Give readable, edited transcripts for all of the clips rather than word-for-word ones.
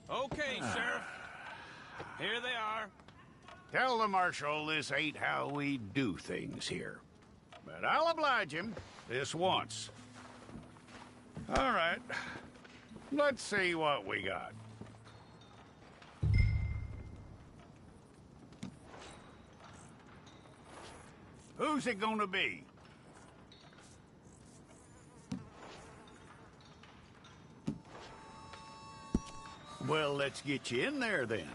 Okay, Sheriff. Here they are. Tell the Marshal this ain't how we do things here. But I'll oblige him this once. All right. Let's see what we got. Who's it gonna be? Well, let's get you in there then.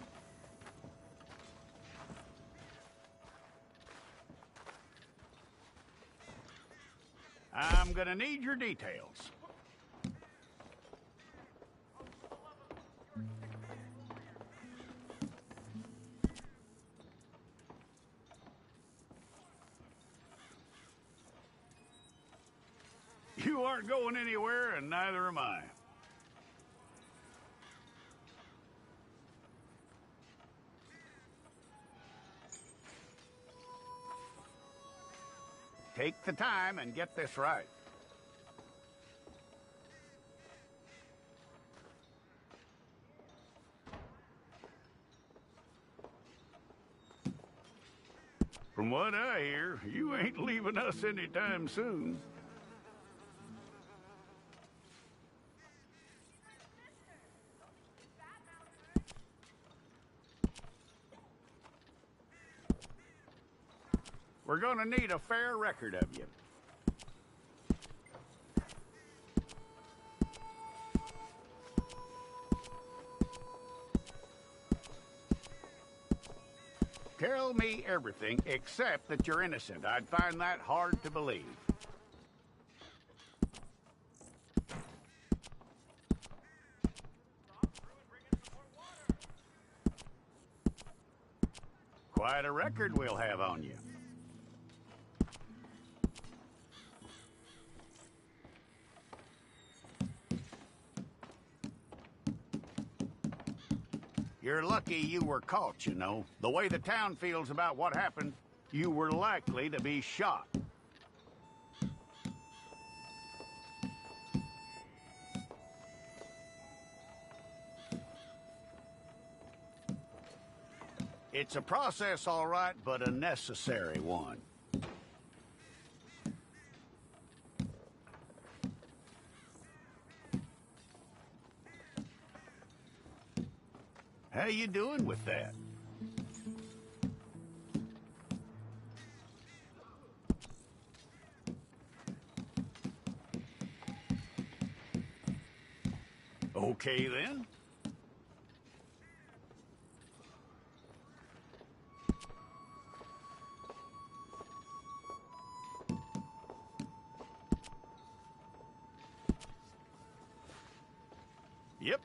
I'm gonna need your details. You aren't going anywhere, and neither am I. Take the time and get this right. From what I hear, you ain't leaving us anytime soon. We're gonna need a fair record of you. Tell me everything except that you're innocent. I'd find that hard to believe. Quite a record we'll have on you. You're lucky you were caught, you know. The way the town feels about what happened, you were likely to be shot. It's a process, all right, but a necessary one. How you doing with that? Okay, then. Yep.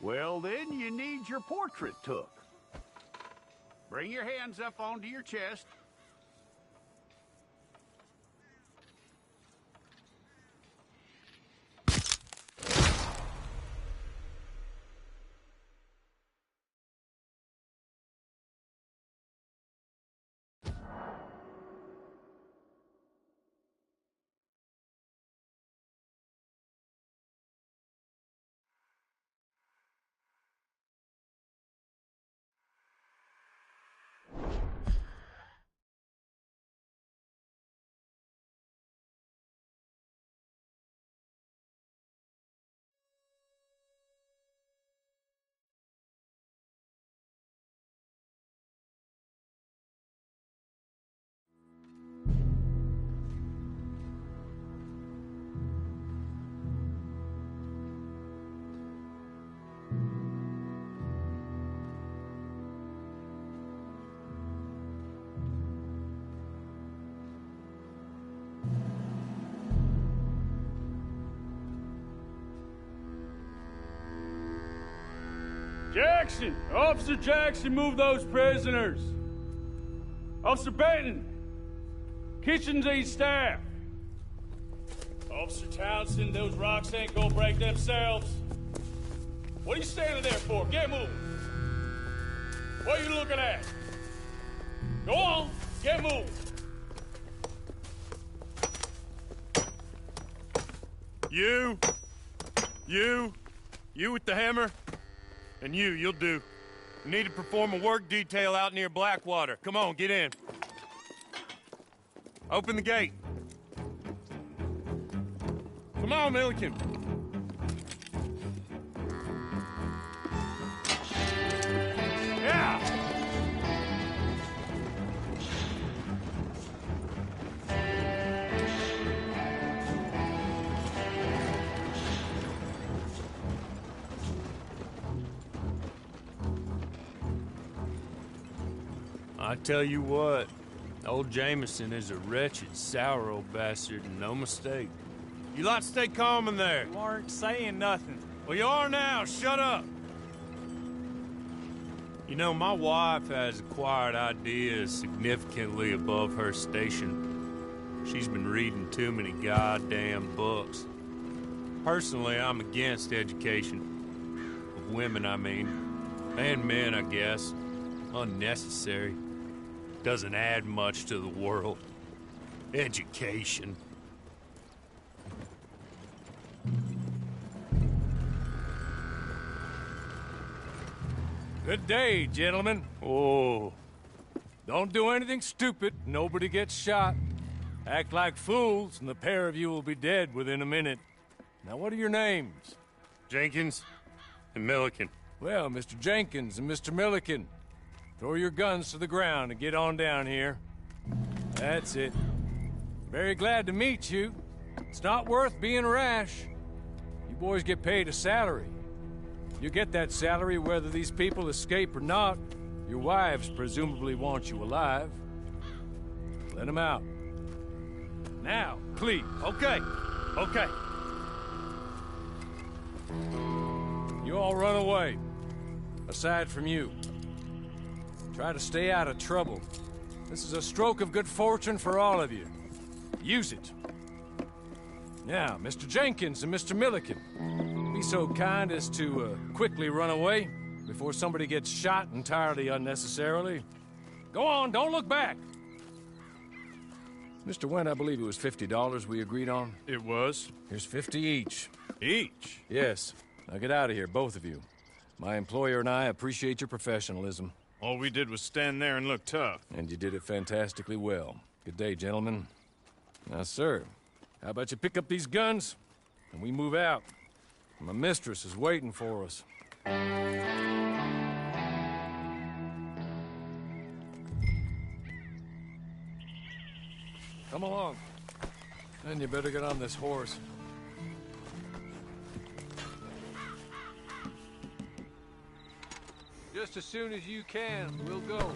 Well, then you need your portrait took. Bring your hands up onto your chest. Jackson! Officer Jackson, move those prisoners! Officer Benton! Kitchens ain't staff! Officer Townsend, those rocks ain't gonna break themselves. What are you standing there for? Get moving! What are you looking at? Go on, get moving! You with the hammer? And you'll do. We need to perform a work detail out near Blackwater. Come on, get in. Open the gate. Come on, Milliken. Yeah! I tell you what, old Jameson is a wretched, sour old bastard, and no mistake. You lot stay calm in there. You aren't saying nothing. Well, you are now. Shut up. You know, my wife has acquired ideas significantly above her station. She's been reading too many goddamn books. Personally, I'm against education. Of women, I mean. And men, I guess. Unnecessary. Doesn't add much to the world. Education. Good day, gentlemen. Oh. Don't do anything stupid. Nobody gets shot. Act like fools, and the pair of you will be dead within a minute. Now, what are your names? Jenkins and Milliken. Well, Mr. Jenkins and Mr. Milliken, throw your guns to the ground and get on down here. That's it. Very glad to meet you. It's not worth being rash. You boys get paid a salary. You get that salary whether these people escape or not. Your wives presumably want you alive. Let them out. Now, please. Okay. You all run away. Aside from you. Try to stay out of trouble. This is a stroke of good fortune for all of you. Use it. Now, Mr. Jenkins and Mr. Milliken, be so kind as to quickly run away before somebody gets shot entirely unnecessarily. Go on, don't look back. Mr. Wendt, I believe it was $50 we agreed on. It was. Here's 50 each. Each? Yes. Now get out of here, both of you. My employer and I appreciate your professionalism. All we did was stand there and look tough. And you did it fantastically well. Good day, gentlemen. Now, sir, how about you pick up these guns, and we move out? My mistress is waiting for us. Come along. Then you better get on this horse. Just as soon as you can, we'll go.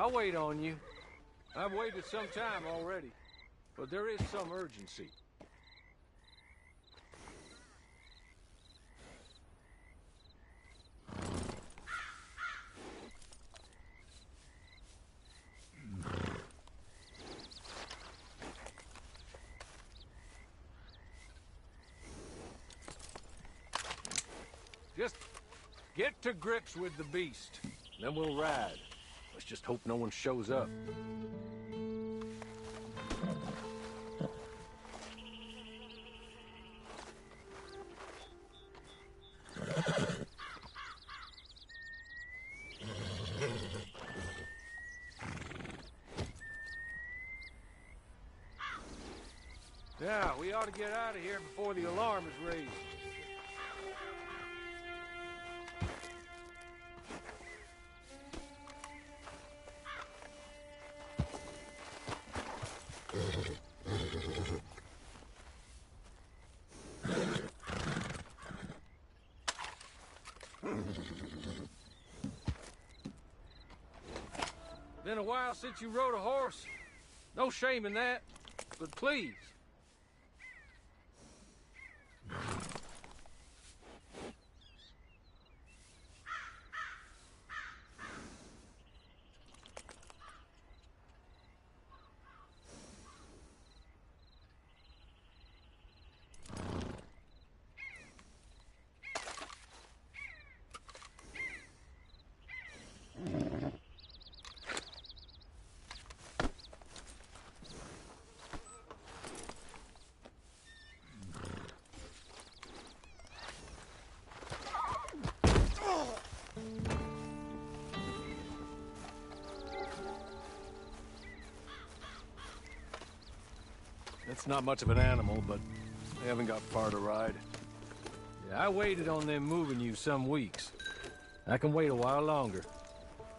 I'll wait on you. I've waited some time already, but there is some urgency. Just get to grips with the beast, then we'll ride. Let's just hope no one shows up. Yeah, we ought to get out of here before the alarm is raised. Been a while since you rode a horse. No shame in that, but please. It's not much of an animal, but they haven't got far to ride. Yeah, I waited on them moving you some weeks. I can wait a while longer.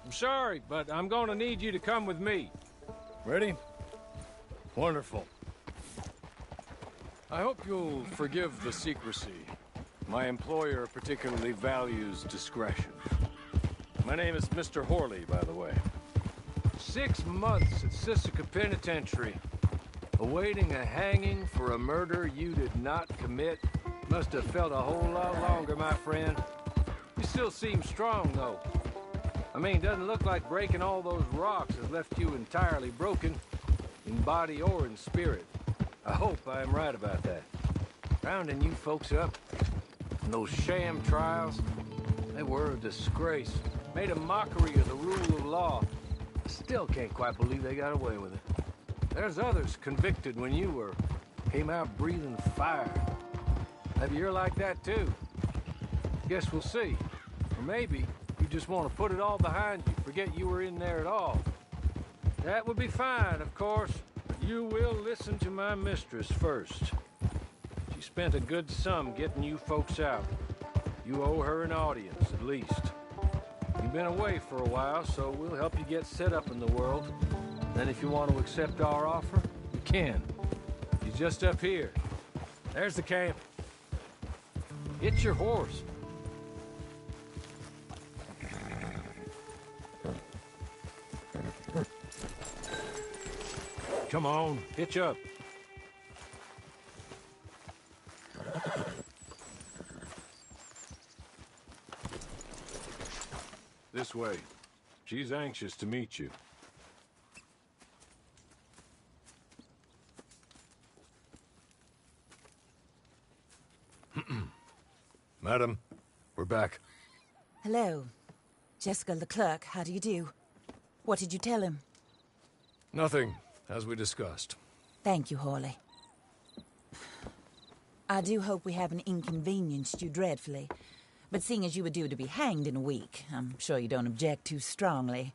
I'm sorry, but I'm gonna need you to come with me. Ready? Wonderful. I hope you'll forgive the secrecy. My employer particularly values discretion. My name is Mr. Horley, by the way. 6 months at Sisika Penitentiary. Awaiting a hanging for a murder you did not commit. Must have felt a whole lot longer, my friend. You still seem strong, though. I mean, doesn't look like breaking all those rocks has left you entirely broken, in body or in spirit. I hope I am right about that. Rounding you folks up, and those sham trials, they were a disgrace. Made a mockery of the rule of law. I still can't quite believe they got away with it. There's others convicted when you were. Came out breathing fire. Maybe you're like that too. Guess we'll see. Or maybe you just want to put it all behind you, forget you were in there at all. That would be fine, of course, but you will listen to my mistress first. She spent a good sum getting you folks out. You owe her an audience, at least. You've been away for a while, so we'll help you get set up in the world. Then if you want to accept our offer, you can. You're just up here. There's the camp. Get your horse. Come on, hitch up. This way. She's anxious to meet you. Madam, we're back. Hello. Jessica Leclerc, how do you do? What did you tell him? Nothing, as we discussed. Thank you, Horley. I do hope we haven't inconvenienced you dreadfully. But seeing as you were due to be hanged in a week, I'm sure you don't object too strongly.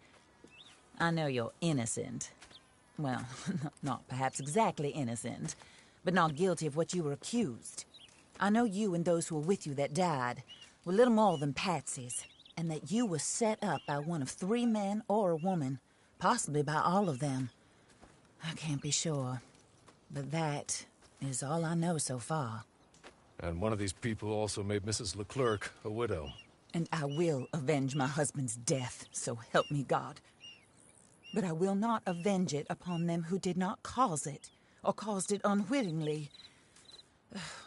I know you're innocent. Well, not perhaps exactly innocent, but not guilty of what you were accused. I know you and those who were with you that died were little more than patsies, and that you were set up by one of 3 men or a woman, possibly by all of them. I can't be sure, but that is all I know so far. And one of these people also made Mrs. Leclerc a widow. And I will avenge my husband's death, so help me God. but I will not avenge it upon them who did not cause it, or caused it unwittingly.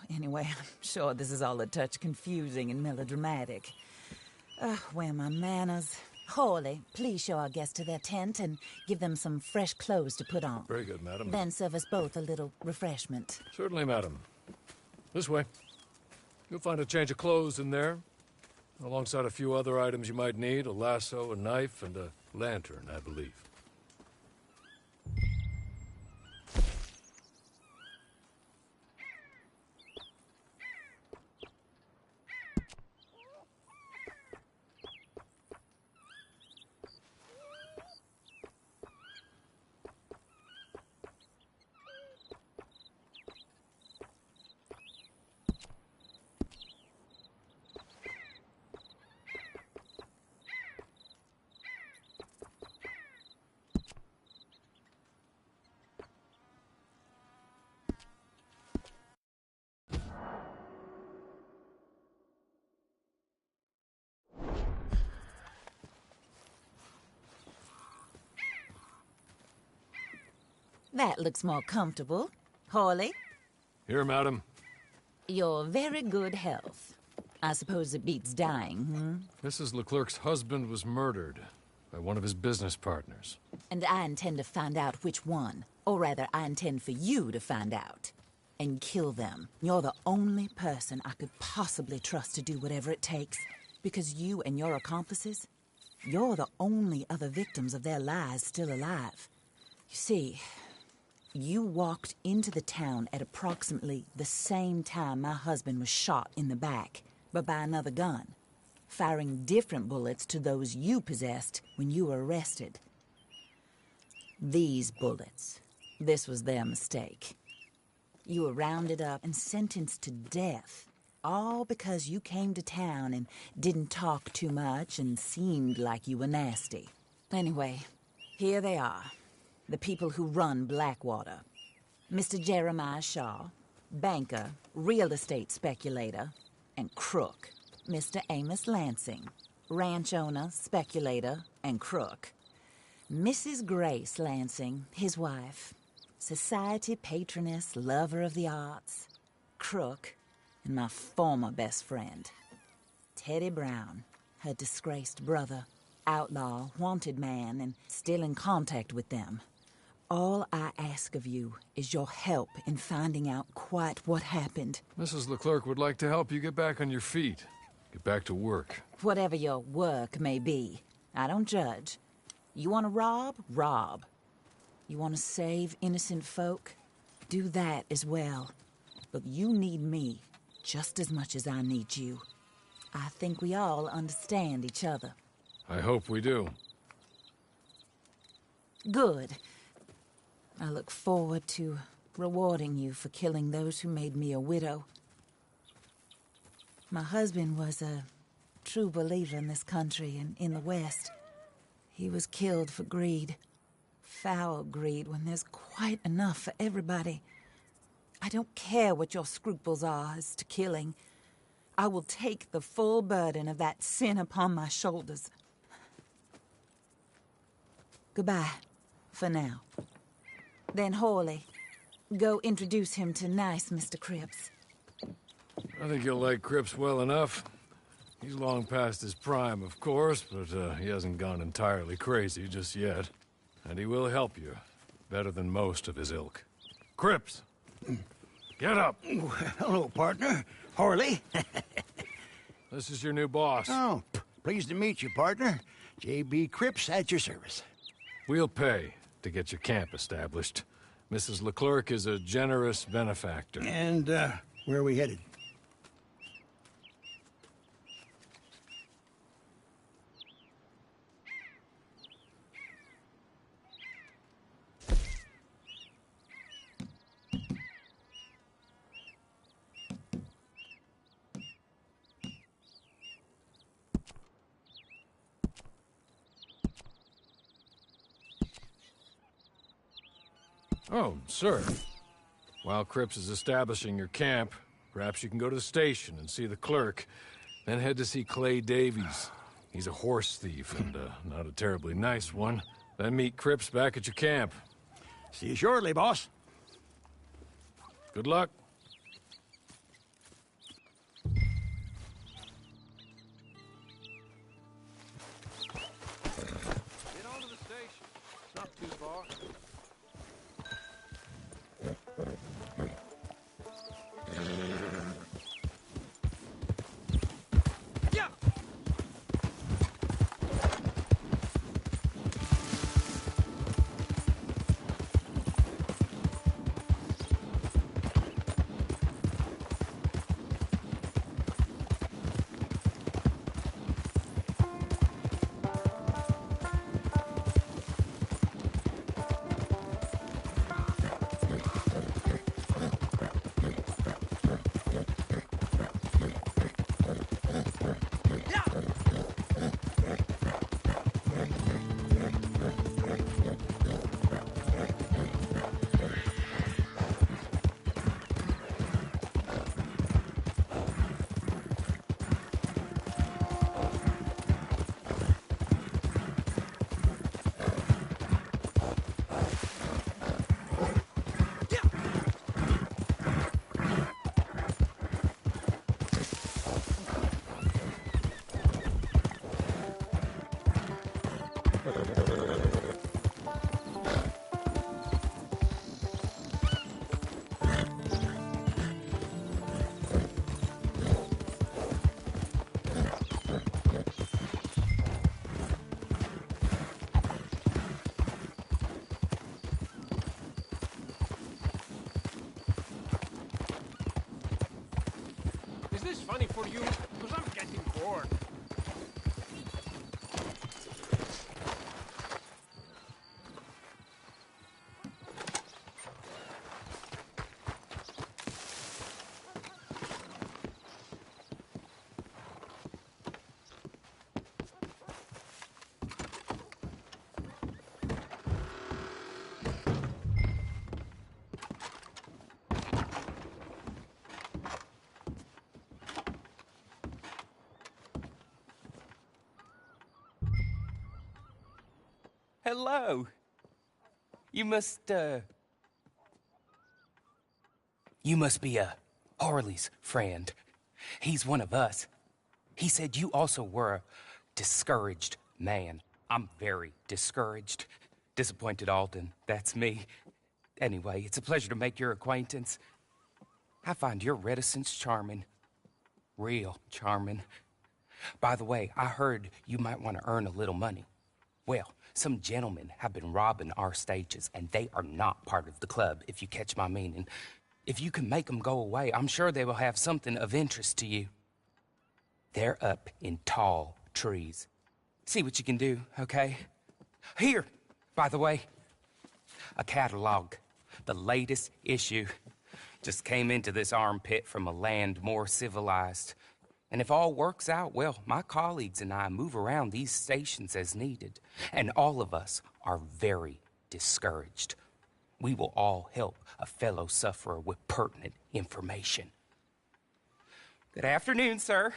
Anyway, I'm sure this is all a touch confusing and melodramatic. Where are my manners? Hawley, please show our guests to their tent and give them some fresh clothes to put on. Very good, madam. Then serve us both a little refreshment. Certainly, madam. This way. You'll find a change of clothes in there, alongside a few other items you might need, a lasso, a knife, and a lantern, I believe. That looks more comfortable. Hawley, Here, madam. your very good health. I suppose it beats dying, Mrs. Leclerc's husband was murdered by one of his business partners. And I intend to find out which one. Or rather, I intend for you to find out. And kill them. You're the only person I could possibly trust to do whatever it takes. Because you and your accomplices, you're the only other victims of their lies still alive. You see, you walked into the town at approximately the same time my husband was shot in the back, but by another gun, firing different bullets to those you possessed when you were arrested. These bullets, this was their mistake. You were rounded up and sentenced to death, all because you came to town and didn't talk too much and seemed like you were nasty. Anyway, here they are. The people who run Blackwater. Mr. Jeremiah Shaw, banker, real estate speculator, and crook. Mr. Amos Lansing, ranch owner, speculator, and crook. Mrs. Grace Lansing, his wife, society patroness, lover of the arts, crook, and my former best friend. Teddy Brown, her disgraced brother, outlaw, wanted man, and still in contact with them. All I ask of you is your help in finding out quite what happened. Mrs. Leclerc would like to help you get back on your feet. Get back to work. Whatever your work may be, I don't judge. You want to rob? Rob. You want to save innocent folk? Do that as well. But you need me just as much as I need you. I think we all understand each other. I hope we do. Good. I look forward to rewarding you for killing those who made me a widow. My husband was a true believer in this country and in the West. He was killed for greed. Foul greed when there's quite enough for everybody. I don't care what your scruples are as to killing. I will take the full burden of that sin upon my shoulders. Goodbye, for now. Then Hawley, go introduce him to nice Mr. Cripps. I think you'll like Cripps well enough. He's long past his prime, of course, but he hasn't gone entirely crazy just yet. And he will help you, better than most of his ilk. Cripps! Get up! Hello, partner. Hawley. This is your new boss. Oh, pleased to meet you, partner. J.B. Cripps at your service. We'll pay to get your camp established. Mrs. Leclerc is a generous benefactor. And, where are we headed? Oh, sir. While Cripps is establishing your camp, perhaps you can go to the station and see the clerk, then head to see Clay Davies. He's a horse thief, and not a terribly nice one. Then meet Cripps back at your camp. See you shortly, boss. Good luck. Get on to the station. It's not too far. Is this funny for you? Because I'm getting bored. Hello. You must be Harley's friend. He's one of us. He said you also were a discouraged man. I'm very discouraged. Disappointed Alden, that's me. Anyway, it's a pleasure to make your acquaintance. I find your reticence charming. Real charming. By the way, I heard you might want to earn a little money. Well, some gentlemen have been robbing our stages, and they are not part of the club, if you catch my meaning. If you can make them go away, I'm sure they will have something of interest to you. They're up in tall trees. See what you can do, okay? Here, by the way, a catalog, the latest issue. Just came into this armpit from a land more civilized. And if all works out, well, my colleagues and I move around these stations as needed. And all of us are very discouraged. We will all help a fellow sufferer with pertinent information. Good afternoon, sir.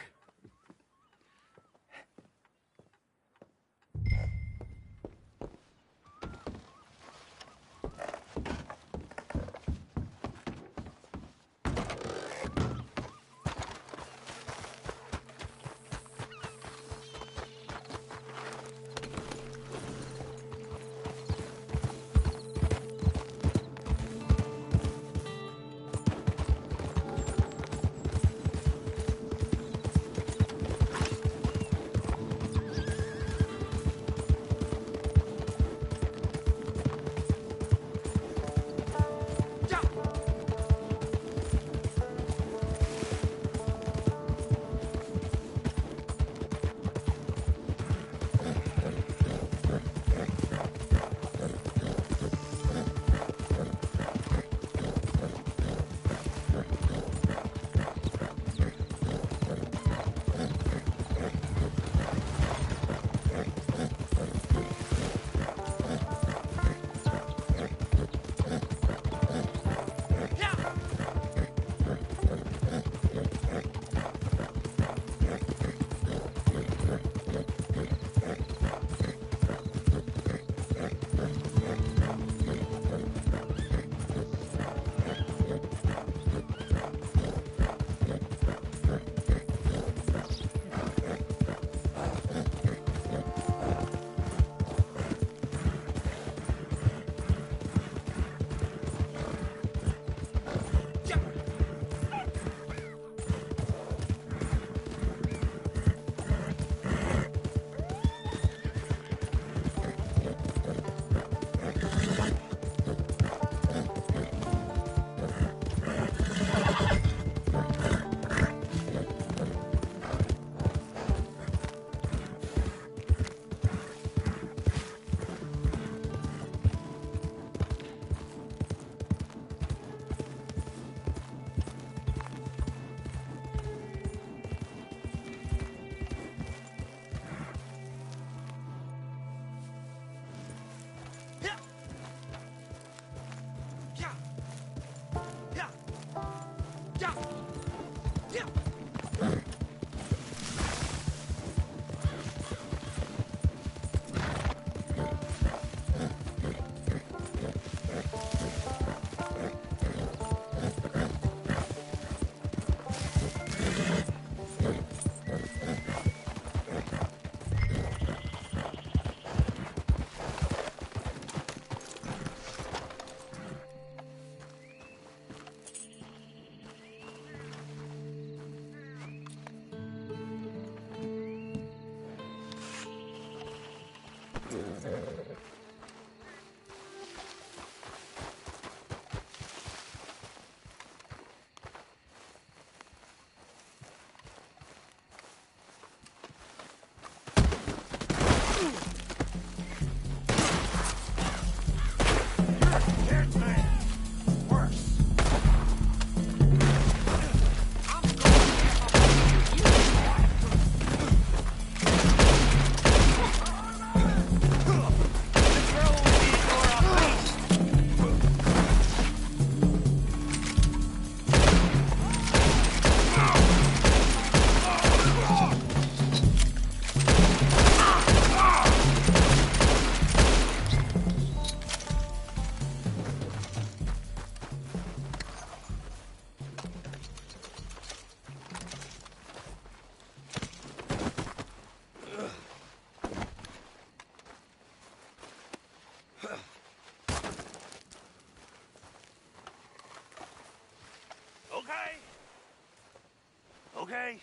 Okay?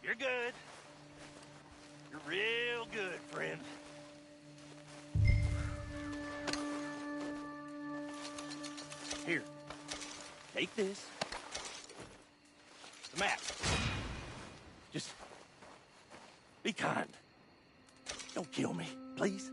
You're good. You're real good, friend. Here. Take this. The map. Just be kind. Don't kill me, please.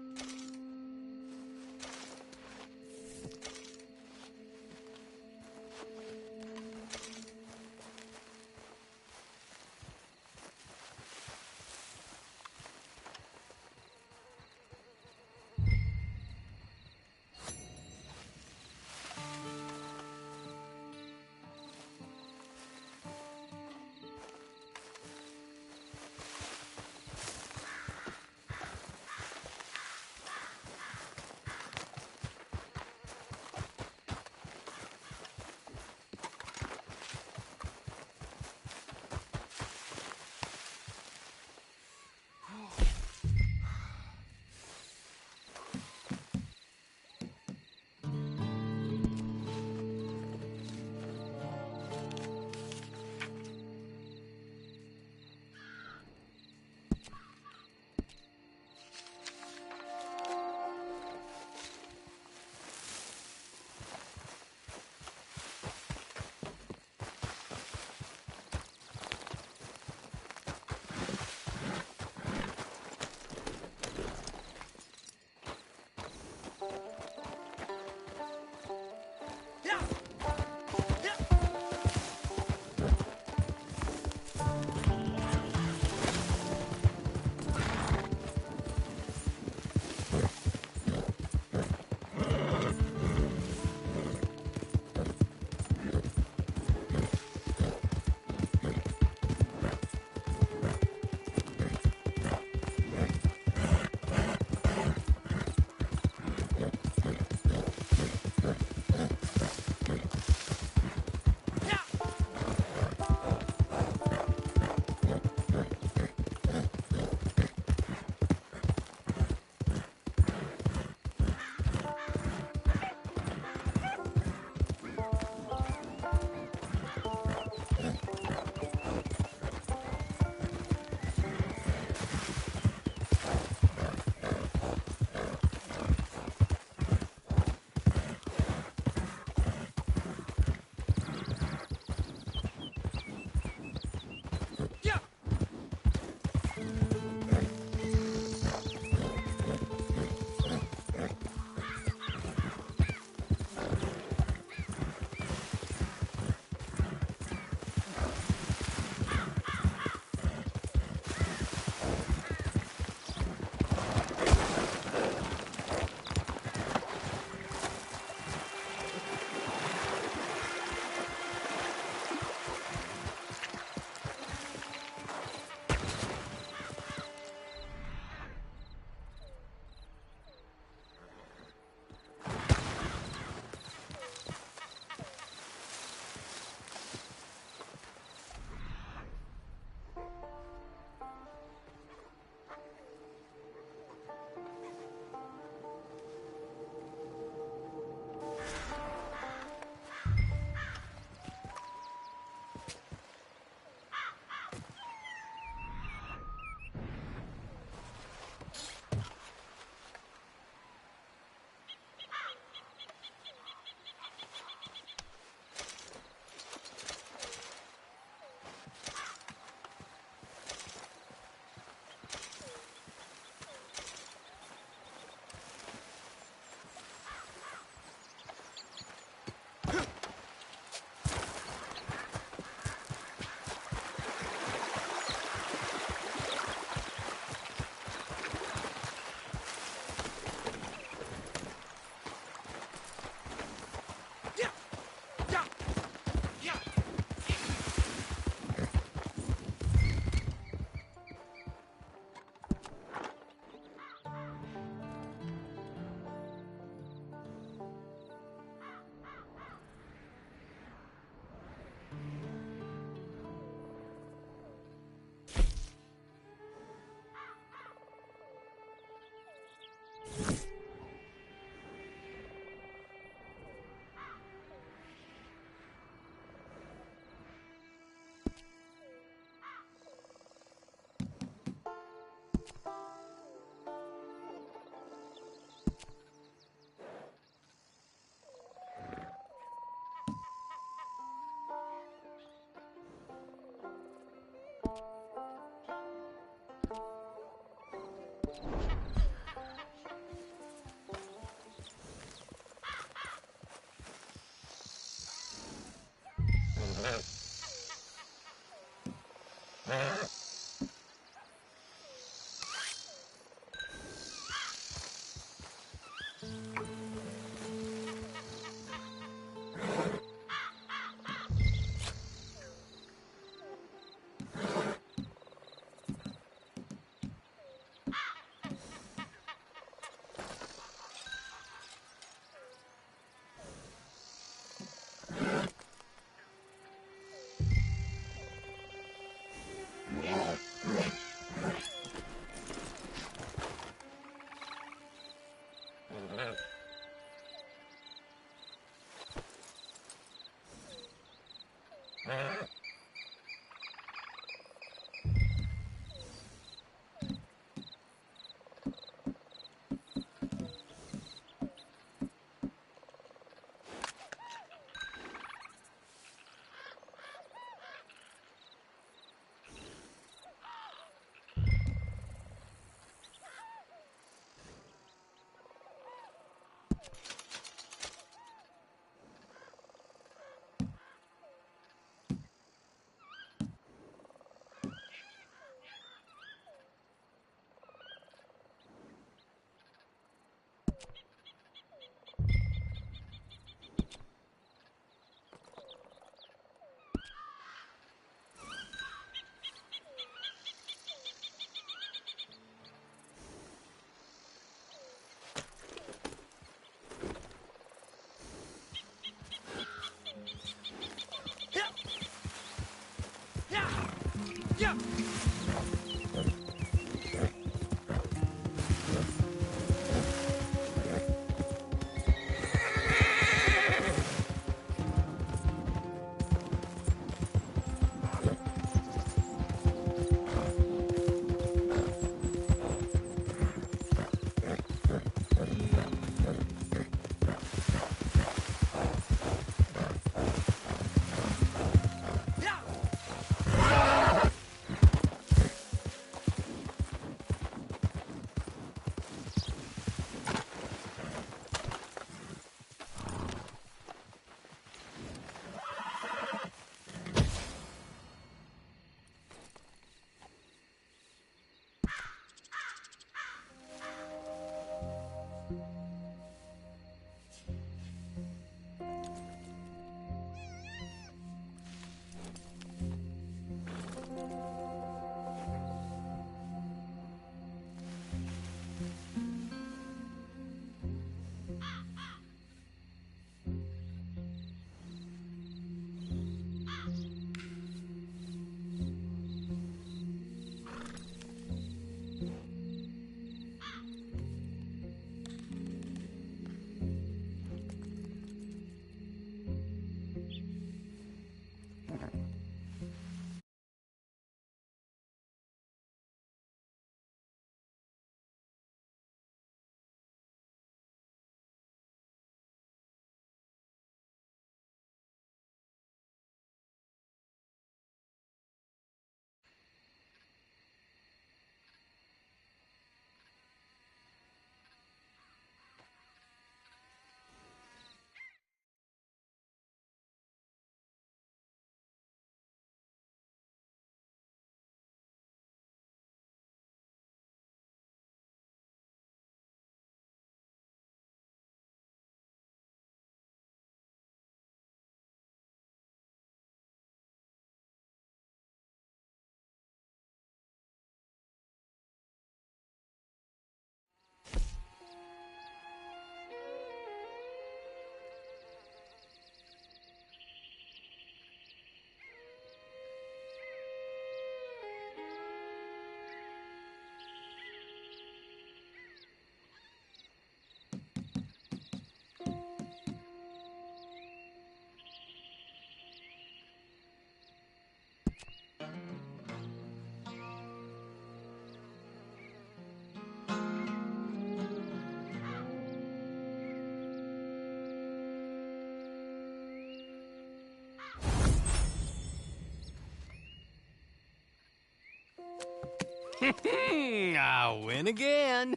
I win again.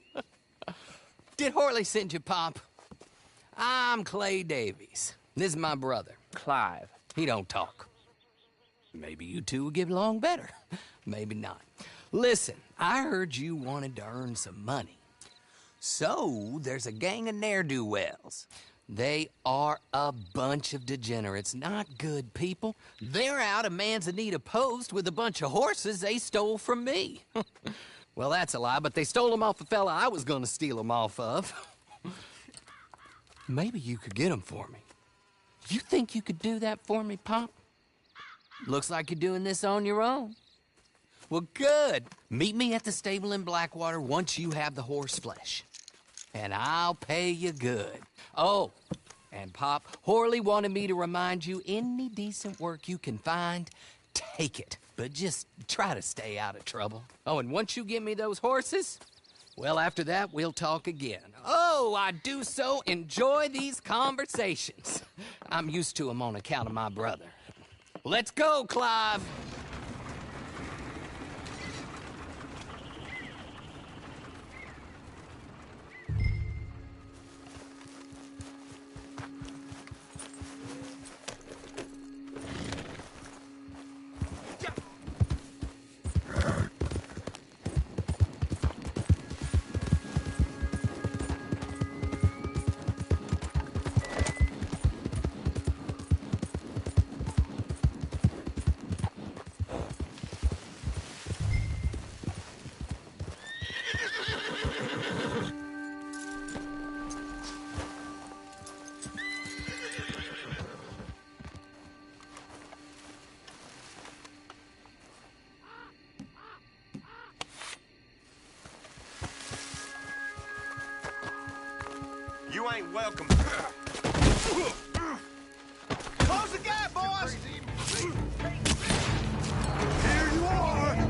Did Horley send you, Pop? I'm Clay Davies. This is my brother, Clive. He don't talk. Maybe you two will get along better. Maybe not. Listen, I heard you wanted to earn some money. So, there's a gang of ne'er-do-wells. They are a bunch of degenerates, not good people. They're out of Manzanita Post with a bunch of horses they stole from me. Well, that's a lie, but they stole them off the fella I was gonna steal them off of. Maybe you could get them for me. You think you could do that for me, Pop? Looks like you're doing this on your own. Well, good. Meet me at the stable in Blackwater once you have the horse flesh. And I'll pay you good. Oh, and Pop, Horley wanted me to remind you, any decent work you can find, take it. But just try to stay out of trouble. Oh, and once you give me those horses, well, after that, we'll talk again. Oh, I do so enjoy these conversations. I'm used to them on account of my brother. Let's go, Clive. You ain't welcome. Close the gap, boys! Here you are!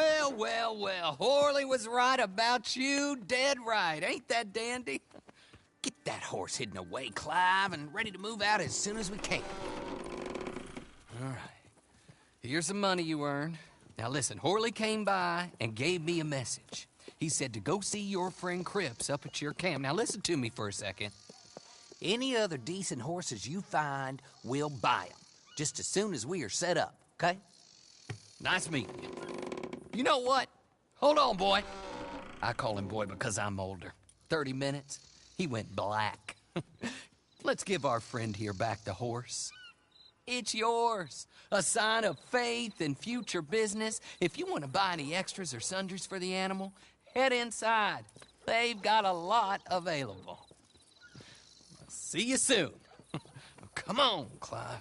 Well, well, well. Horley was right about you. Dead right. Ain't that dandy? Get that horse hidden away, Clive, and ready to move out as soon as we can. All right. Here's the money you earned. Now listen, Horley came by and gave me a message. He said to go see your friend Cripps up at your camp. Now listen to me for a second. Any other decent horses you find, we'll buy them. Just as soon as we are set up, okay? Nice meeting you. You know what? Hold on, boy. I call him boy because I'm older. 30 minutes, he went black. Let's give our friend here back the horse. It's yours. A sign of faith and future business. If you want to buy any extras or sundries for the animal, head inside. They've got a lot available. See you soon. Come on, Clive.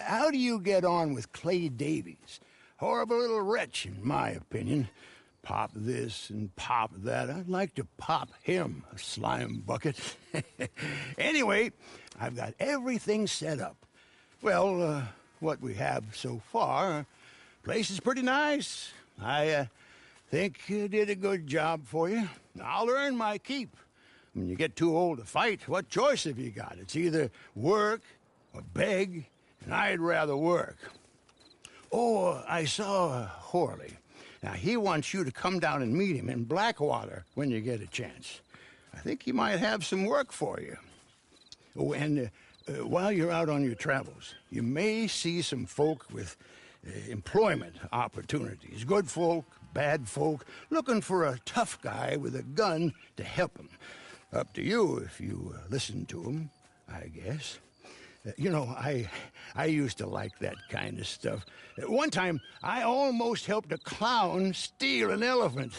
how do you get on with Clay Davies? Horrible little wretch, in my opinion. Pop this and pop that. I'd like to pop him, a slime bucket. Anyway, I've got everything set up. Well, what we have so far, place is pretty nice. I think you did a good job for you. I'll earn my keep. When you get too old to fight, what choice have you got? It's either work or beg, and I'd rather work. Oh, I saw Horley. Now, he wants you to come down and meet him in Blackwater when you get a chance. I think he might have some work for you. Oh, and while you're out on your travels, you may see some folk with employment opportunities. Good folk, bad folk, looking for a tough guy with a gun to help them. Up to you if you listen to them, I guess. You know, I used to like that kind of stuff. One time, I almost helped a clown steal an elephant.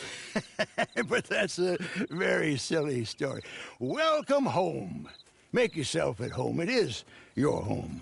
But that's a very silly story. Welcome home. Make yourself at home. It is your home.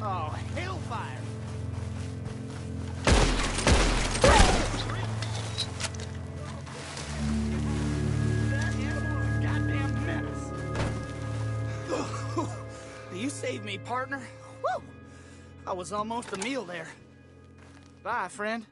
Oh, hellfire! Goddamn mess. You saved me, partner. Woo! I was almost a meal there. Bye, friend.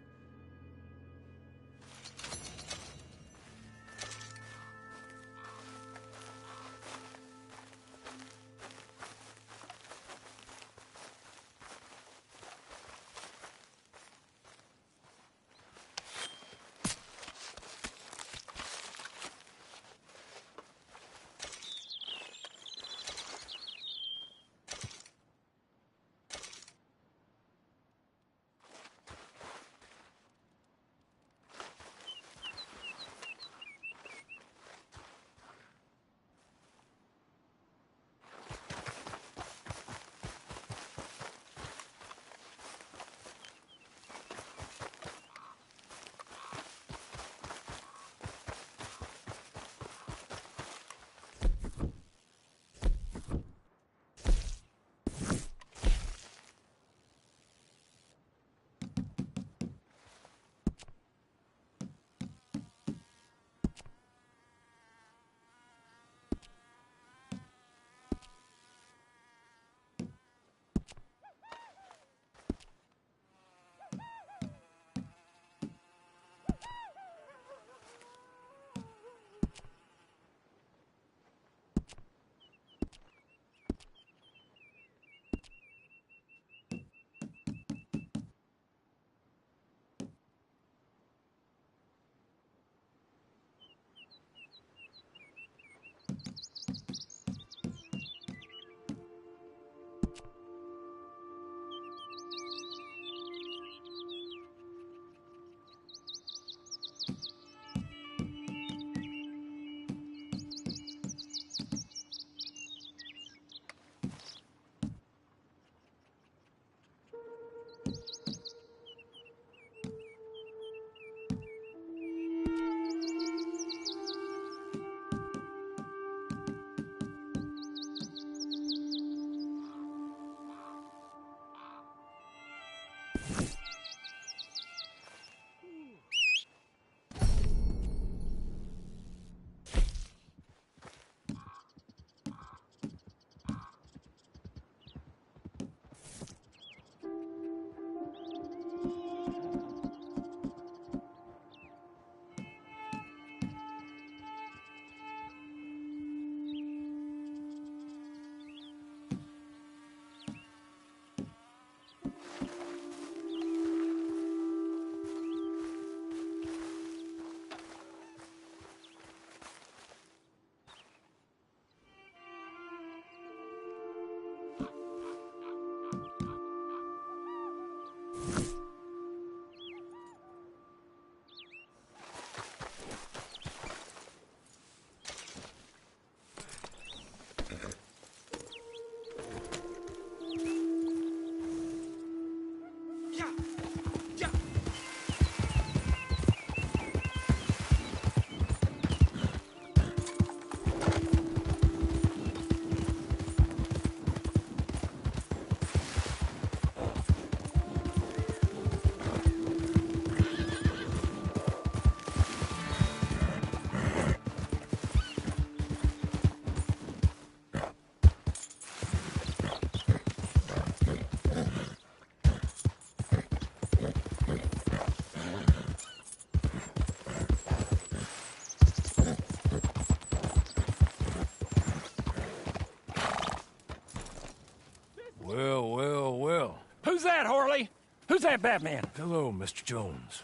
Well, well, well. Who's that, Harley? Who's that Batman? Hello, Mr. Jones.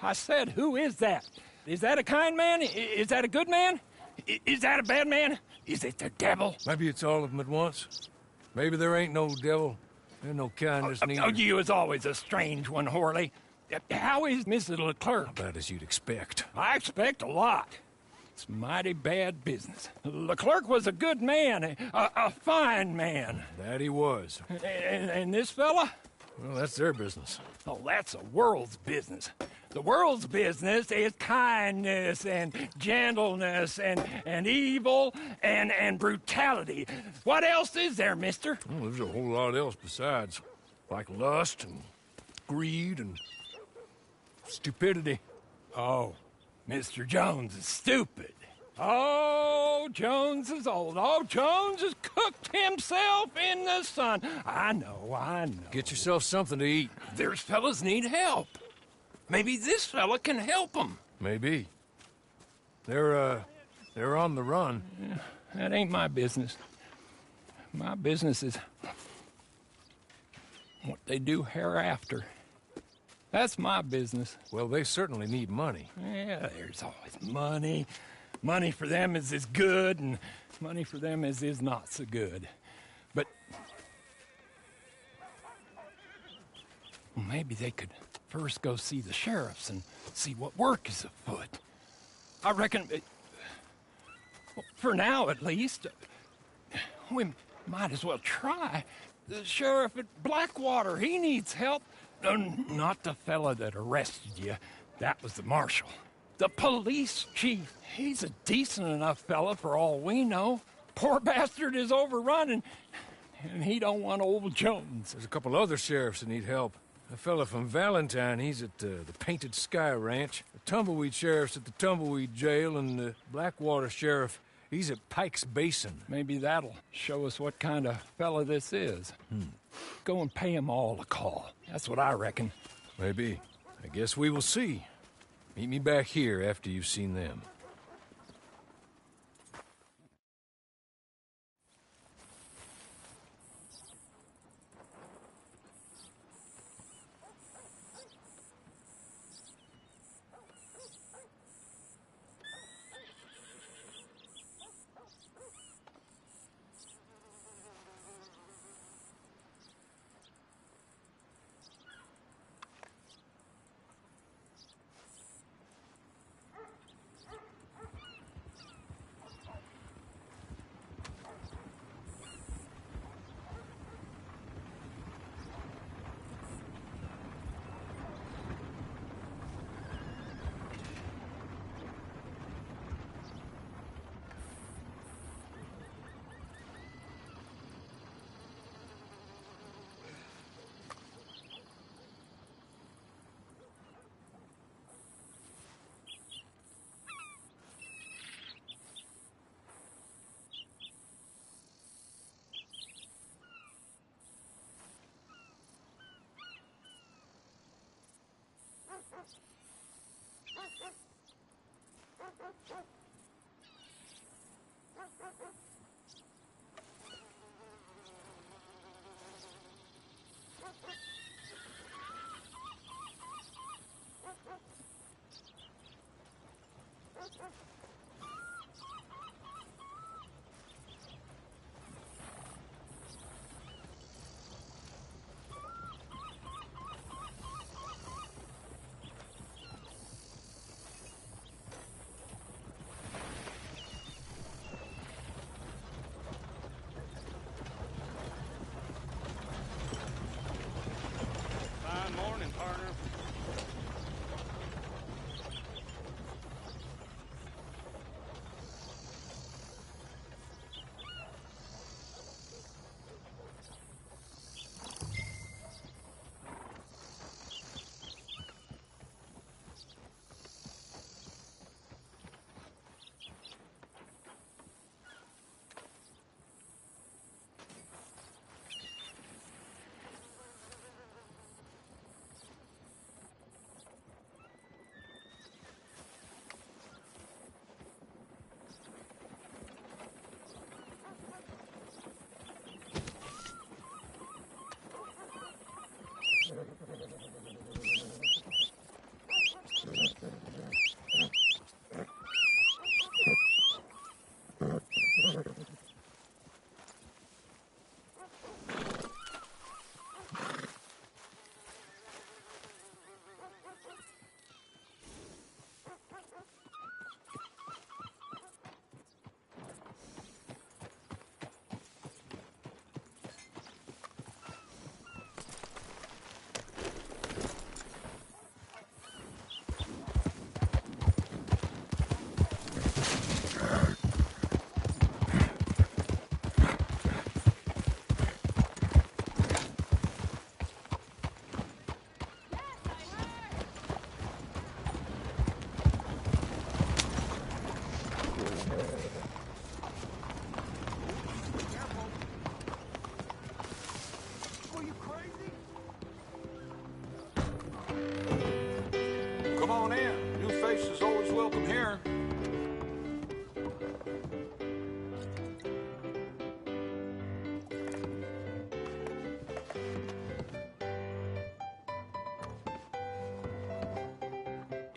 I said, who is that? Is that a kind man? Is that a good man? Is that a bad man? Is it the devil? Maybe it's all of them at once. Maybe there ain't no devil. There's no kindness neither. Oh, you is always a strange one, Harley. How is Mrs. Leclerc? About as you'd expect. I expect a lot. It's mighty bad business. Leclerc was a good man, a fine man. That he was. And this fella? Well, that's their business. Oh, that's the world's business. The world's business is kindness and gentleness and evil and brutality. What else is there, mister? Well, there's a whole lot else besides. Like lust and greed and stupidity. Oh, Mr. Jones is stupid. Oh, Jones is old. Oh, Jones has cooked himself in the sun. I know. Get yourself something to eat. There's fellas need help. Maybe this fella can help them. Maybe. They're on the run. Yeah, that ain't my business. My business is what they do hereafter. That's my business. Well, they certainly need money. Yeah, there's always money. Money for them is good, and money for them is not so good. But well, maybe they could first go see the sheriffs and see what work is afoot. I reckon, well, for now at least, we might as well try. The sheriff at Blackwater, he needs help. Not the fella that arrested you. That was the marshal. The police chief, he's a decent enough fella for all we know. Poor bastard is overrun, and he don't want old Jones. There's a couple other sheriffs that need help. A fella from Valentine, he's at the Painted Sky Ranch. The Tumbleweed sheriff's at the Tumbleweed Jail, and the Blackwater sheriff, he's at Pike's Basin. Maybe that'll show us what kind of fella this is. Go and pay them all a call. That's what I reckon. Maybe. I guess we will see. Meet me back here after you've seen them.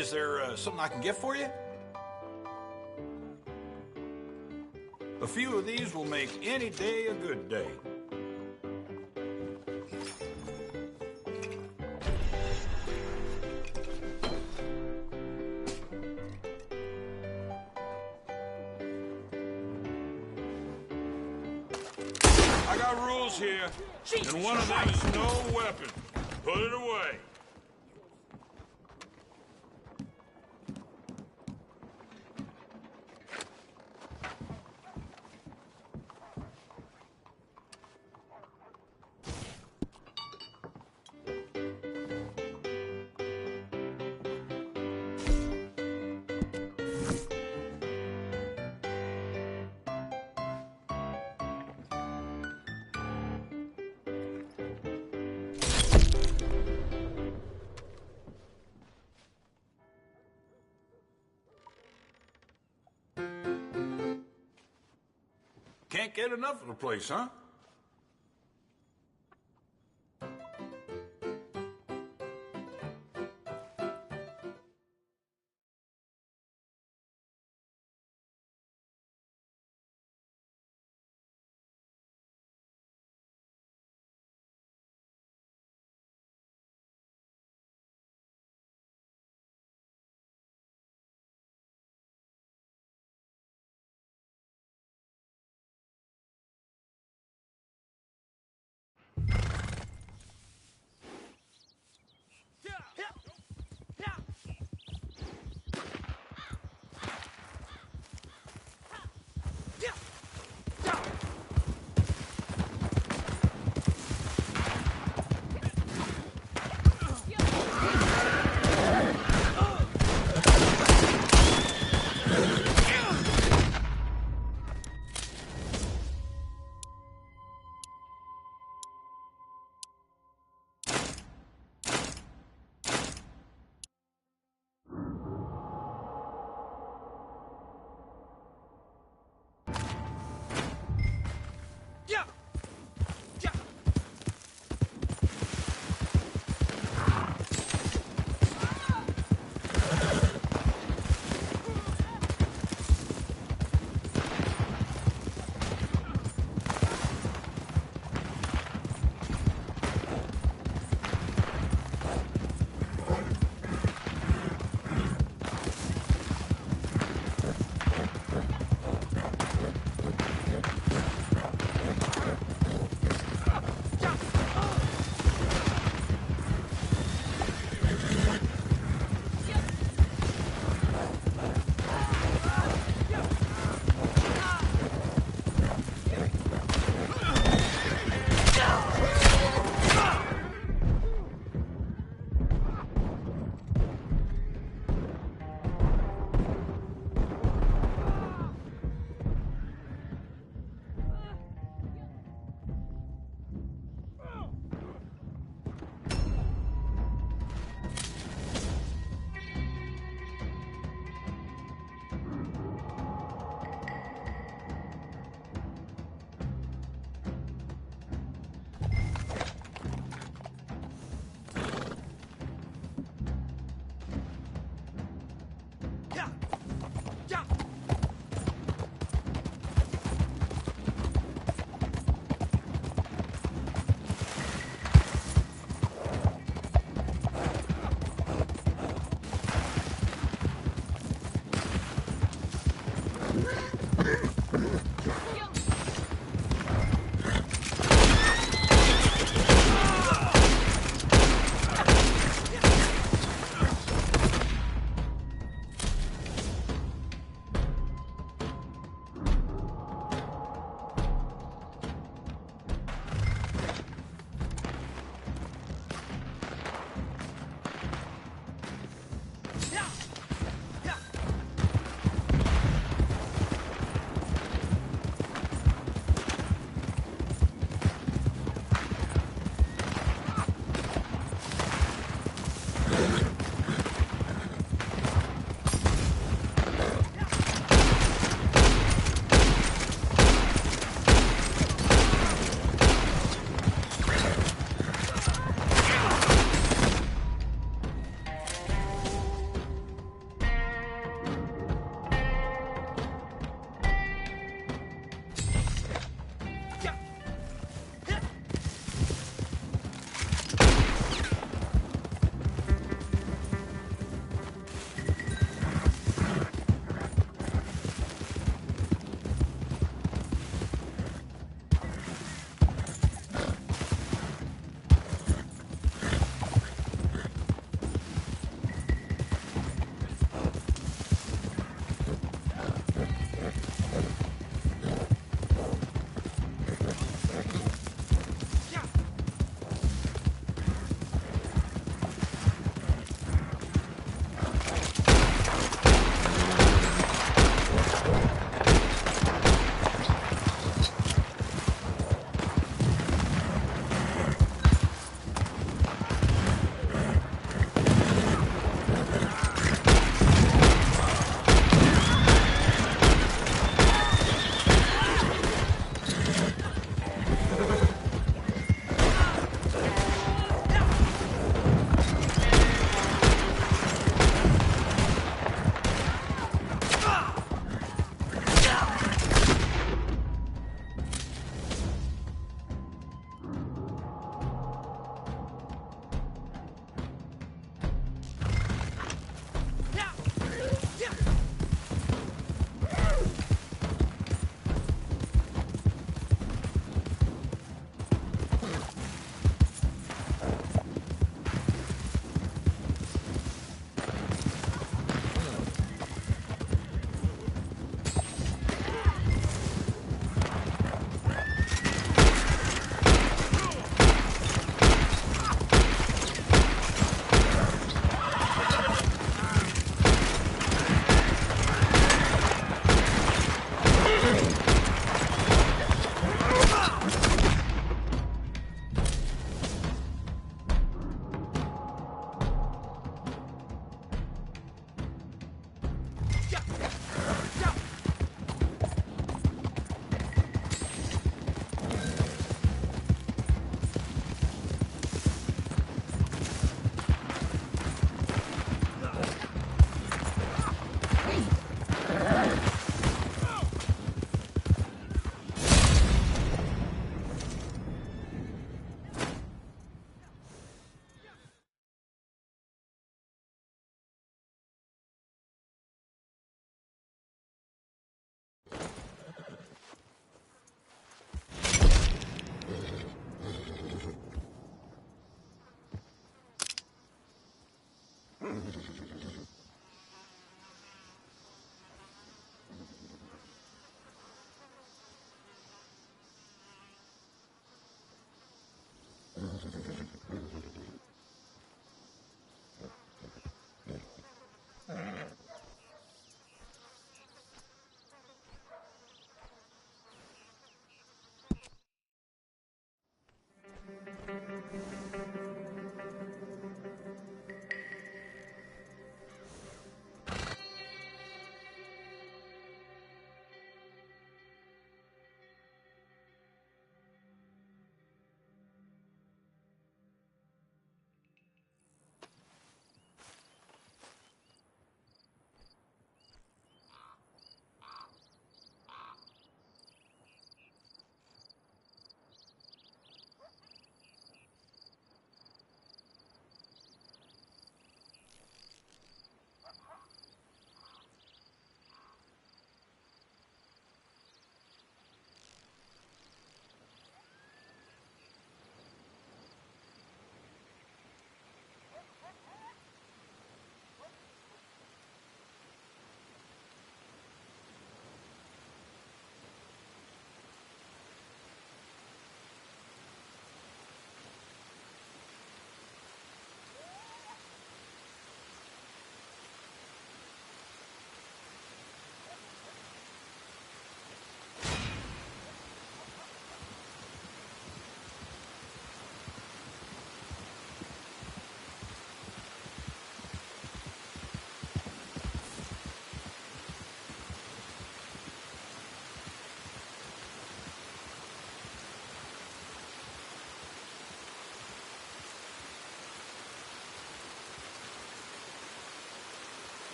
Is there something I can get for you? A few of these will make any day a good day. I got rules here, and one of them is no weapon. Put it away. Can't get enough of the place, huh?